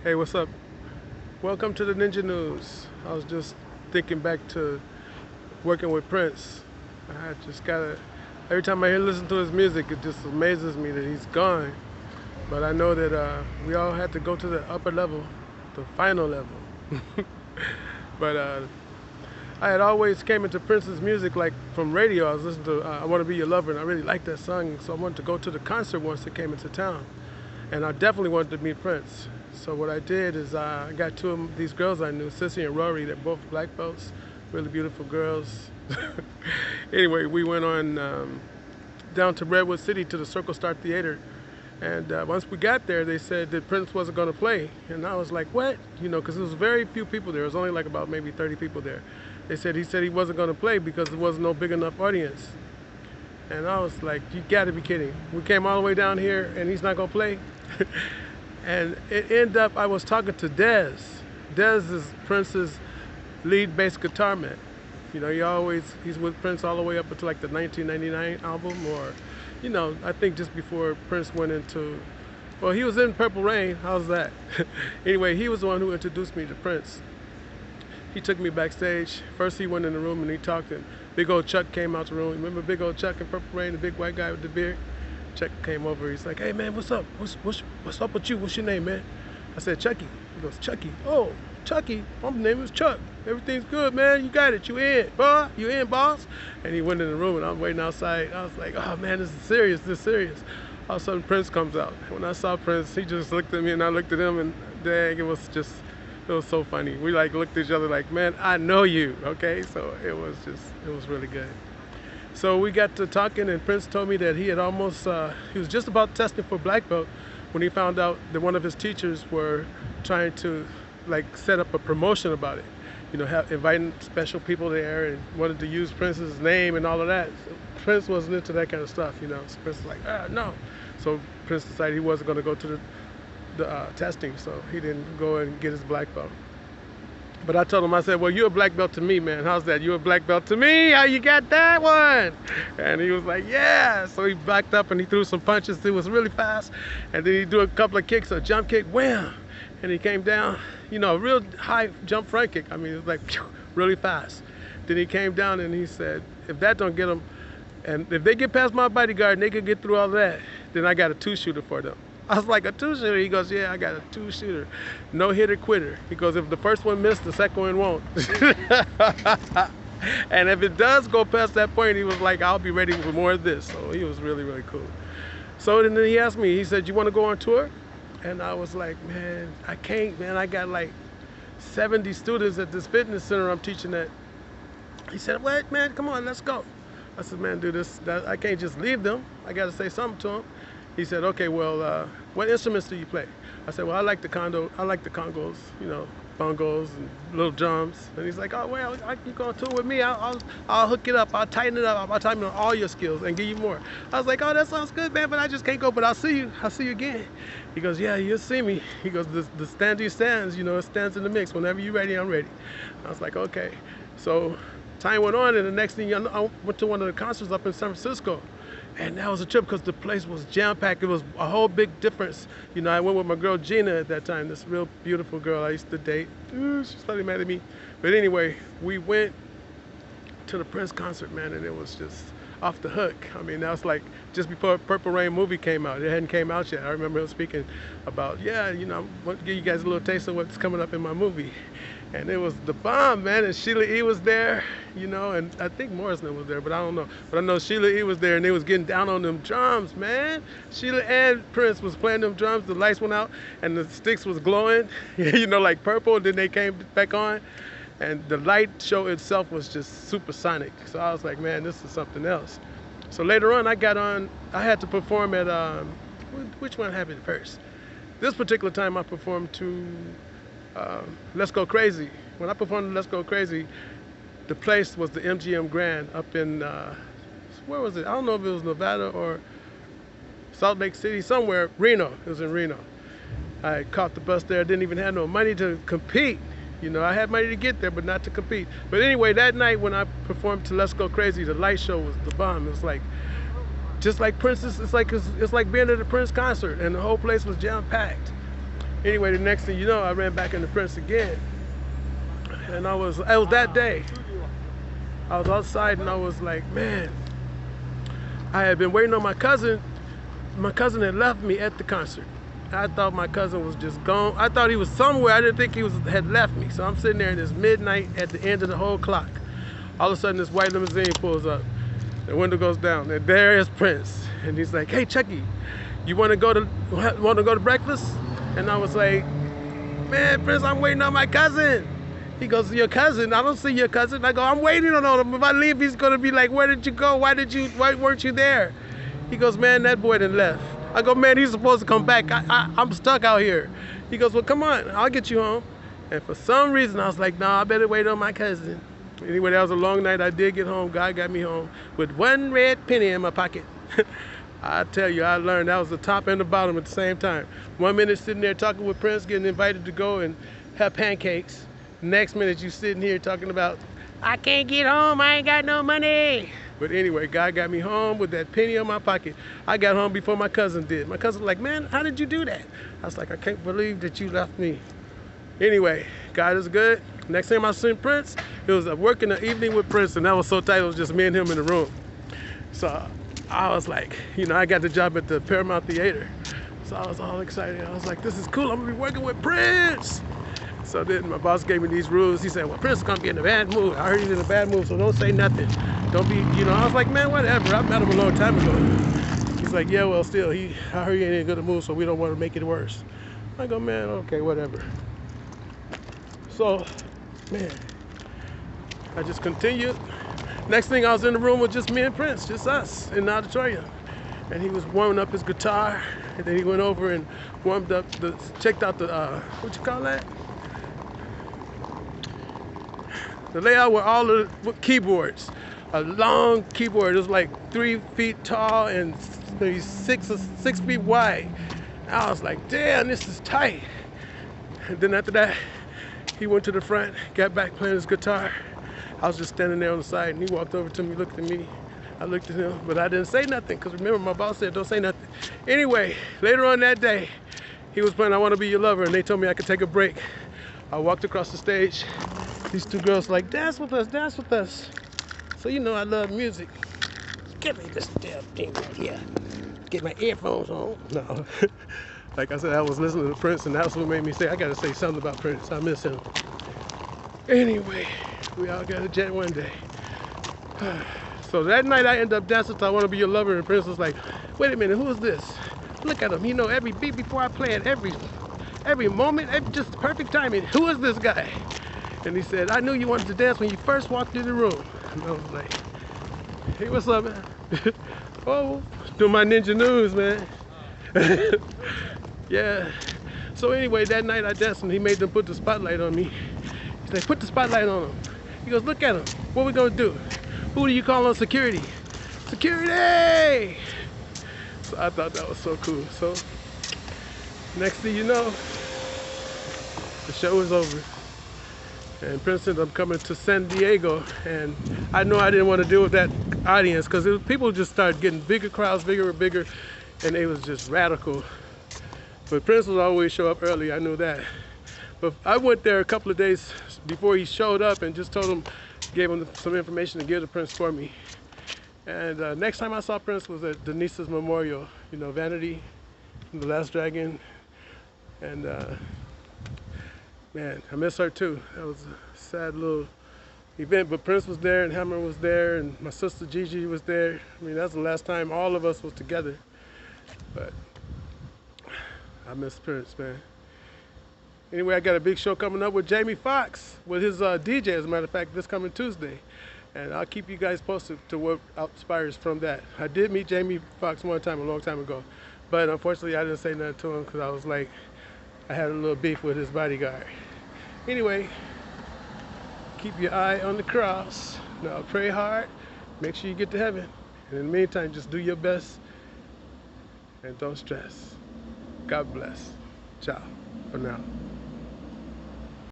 Hey, what's up? Welcome to the Ninja News. I was just thinking back to working with Prince. I just gotta, every time I hear listen to his music, it just amazes me that he's gone. But I know that we all had to go to the upper level, the final level. But I had always came into Prince's music like from radio. I was listening to "I Want to Be Your Lover," and I really liked that song, so I wanted to go to the concert once it came into town, and I definitely wanted to meet Prince. So what I did is I got two of these girls I knew, Sissy and Rory. They're both black belts, really beautiful girls. Anyway, we went on down to Redwood City to the Circle Star Theater. And once we got there, they said that Prince wasn't going to play. And I was like, what? You know, because there was very few people there. It was only like about maybe 30 people there. He said he wasn't going to play because there was no big enough audience. And I was like, you got to be kidding. We came all the way down here and he's not going to play? And it ended up, I was talking to Dez. Dez is Prince's lead bass guitar man. You know, he's with Prince all the way up until like the 1999 album, or, you know, I think just before Prince went into, well, he was in Purple Rain. How's that? Anyway, he was the one who introduced me to Prince. He took me backstage. First he went in the room and he talked, and big old Chuck came out the room. Remember big old Chuck in Purple Rain, the big white guy with the beard? Chuck came over. He's like, hey man, what's up? What's up with you? What's your name, man? I said, Chucky. He goes, Chucky. Oh, Chucky. My name is Chuck. Everything's good, man. You got it. You in, boy? You in, boss? And he went in the room and I'm waiting outside. I was like, oh man, this is serious. This is serious. All of a sudden Prince comes out. When I saw Prince, he just looked at me and I looked at him, and dang, it was so funny. We like looked at each other like, man, I know you, okay? So it was really good. So we got to talking, and Prince told me that he was just about testing for black belt when he found out that one of his teachers were trying to like set up a promotion about it. You know, inviting special people there and wanted to use Prince's name and all of that. So Prince wasn't into that kind of stuff, you know. So Prince was like, no. So Prince decided he wasn't going to go to the testing, so he didn't go and get his black belt. But I told him, I said, well, you're a black belt to me, man. How's that? You're a black belt to me? How you got that one? And he was like, yeah. So he backed up and he threw some punches. It was really fast. And then he threw a couple of kicks, a jump kick, wham. And he came down, you know, a real high jump front kick. I mean, it was like really fast. Then he came down and he said, if that don't get them, and if they get past my bodyguard and they can get through all that, then I got a two-shooter for them. I was like, a two-shooter? He goes, yeah, I got a two-shooter. No hitter quitter. He goes, if the first one missed, the second one won't. And if it does go past that point, he was like, I'll be ready for more of this. So he was really, really cool. So then he asked me, he said, you want to go on tour? And I was like, man, I can't, man. I got like 70 students at this fitness center I'm teaching at. He said, what, man, come on, let's go. I said, man, I can't just leave them. I got to say something to them. He said, okay, well, what instruments do you play? I said, well, I like the congos, you know, bongos and little drums. And he's like, oh, well, you go on tour with me. I'll hook it up. I'll tighten it up. I'll tighten up all your skills and give you more. I was like, oh, that sounds good, man, but I just can't go, but I'll see you. I'll see you again. He goes, yeah, you'll see me. He goes, the standee stands, you know, it stands in the mix. Whenever you're ready, I'm ready. I was like, okay. So time went on, and the next thing you know, I went to one of the concerts up in San Francisco. And that was a trip because the place was jam-packed. It was a whole big difference. You know, I went with my girl Gina at that time, this real beautiful girl I used to date. Ooh, she's probably mad at me. But anyway, we went to the Prince concert, man, and it was just off the hook. I mean, that was like just before Purple Rain movie came out. It hadn't came out yet. I remember him speaking about, yeah, you know, I want to give you guys a little taste of what's coming up in my movie. And it was the bomb, man. And Sheila E. was there, you know, and I think Morrison was there, but I don't know. But I know Sheila E. was there, and they was getting down on them drums, man. Sheila and Prince was playing them drums. The lights went out, and the sticks was glowing, you know, like purple. And then they came back on, and the light show itself was just supersonic. So I was like, man, this is something else. So later on, I had to perform at, which one happened first? This particular time I performed to Let's Go Crazy. When I performed at Let's Go Crazy, the place was the MGM Grand up in, where was it? I don't know if it was Nevada or Salt Lake City, somewhere. Reno. It was in Reno. I caught the bus there. Didn't even have no money to compete. You know, I had money to get there, but not to compete. But anyway, that night when I performed to Let's Go Crazy, the light show was the bomb. It was like, just like Prince's, it's like being at a Prince concert, and the whole place was jam-packed. Anyway, the next thing you know, I ran back into Prince again. And it was that day. I was outside and I was like, man, I had been waiting on my cousin. My cousin had left me at the concert. I thought my cousin was just gone. I thought he was somewhere. I didn't think he had left me. So I'm sitting there and it's midnight at the end of the whole clock. All of a sudden this white limousine pulls up. The window goes down and there is Prince. And he's like, hey Chucky, you want to go to breakfast? And I was like, man, Prince, I'm waiting on my cousin. He goes, your cousin? I don't see your cousin. I go, I'm waiting on him. If I leave, he's gonna be like, where did you go? Why weren't you there? He goes, man, that boy done left. I go, man, he's supposed to come back. I'm stuck out here. He goes, well, come on, I'll get you home. And for some reason, I was like, nah, I better wait on my cousin. Anyway, that was a long night. I did get home. God got me home with one red penny in my pocket. I tell you, I learned that was the top and the bottom at the same time. 1 minute sitting there talking with Prince, getting invited to go and have pancakes. Next minute, you sitting here talking about, I can't get home, I ain't got no money. But anyway, God got me home with that penny in my pocket. I got home before my cousin did. My cousin was like, man, how did you do that? I was like, I can't believe that you left me. Anyway, God is good. Next time I seen Prince, it was working the evening with Prince, and that was so tight, it was just me and him in the room. So I was like, you know, I got the job at the Paramount Theater. So I was all excited. I was like, this is cool, I'm gonna be working with Prince. So then my boss gave me these rules. He said, well, Prince is gonna be in a bad mood. I heard he's in a bad mood, so don't say nothing. Don't be, you know, I was like, man, whatever. I met him a long time ago. He's like, yeah, well, still, I heard he ain't in a good mood, so we don't want to make it worse. I go, man, okay, whatever. So, man, I just continued. Next thing, I was in the room with just me and Prince, just us in the auditorium. And he was warming up his guitar, and then he went over and checked out the, what you call that? The layout with all the keyboards. A long keyboard. It was like 3 feet tall and maybe 6 feet wide. I was like, damn, this is tight. And then after that, he went to the front, got back playing his guitar. I was just standing there on the side, and he walked over to me, looked at me. I looked at him, but I didn't say nothing, because remember, my boss said, don't say nothing. Anyway, later on that day, he was playing I Want to Be Your Lover, and they told me I could take a break. I walked across the stage. These 2 girls were like, dance with us, dance with us. So you know I love music. Give me this damn thing right here. Get my earphones on. No. Like I said, I was listening to Prince, and that's what made me say, I gotta say something about Prince. I miss him. Anyway, we all got a jet one day. So that night I ended up dancing to I Want to Be Your Lover, and Prince was like, wait a minute, who is this? Look at him, you know every beat before I play it, every moment, just perfect timing. Who is this guy? And he said, I knew you wanted to dance when you first walked in the room. And I was like, hey, what's up, man? Oh, doing my ninja news, man. Yeah. So anyway, that night I danced, and he made them put the spotlight on me. He said, put the spotlight on him. He goes, look at him. What we gonna do? Who do you call on security? Security! So I thought that was so cool. So next thing you know, the show was over. And Prince said, I'm coming to San Diego. And I know I didn't want to deal with that audience, because people just started getting bigger crowds, bigger and bigger, and it was just radical. But Prince would always show up early, I knew that. But I went there a couple of days before he showed up and just told him, gave him some information to give to Prince for me. And next time I saw Prince was at Denise's memorial, you know, Vanity, The Last Dragon. And man, I miss her too. That was a sad little event, but Prince was there, and Hammer was there, and my sister Gigi was there. I mean, that's the last time all of us was together. But I miss Prince, man. Anyway, I got a big show coming up with Jamie Foxx, with his DJ, as a matter of fact, this coming Tuesday. And I'll keep you guys posted to what inspires from that. I did meet Jamie Foxx one time, a long time ago. But unfortunately, I didn't say nothing to him, because I was like, I had a little beef with his bodyguard. Anyway, keep your eye on the cross. Now pray hard, make sure you get to heaven. And in the meantime, just do your best and don't stress. God bless. Ciao for now.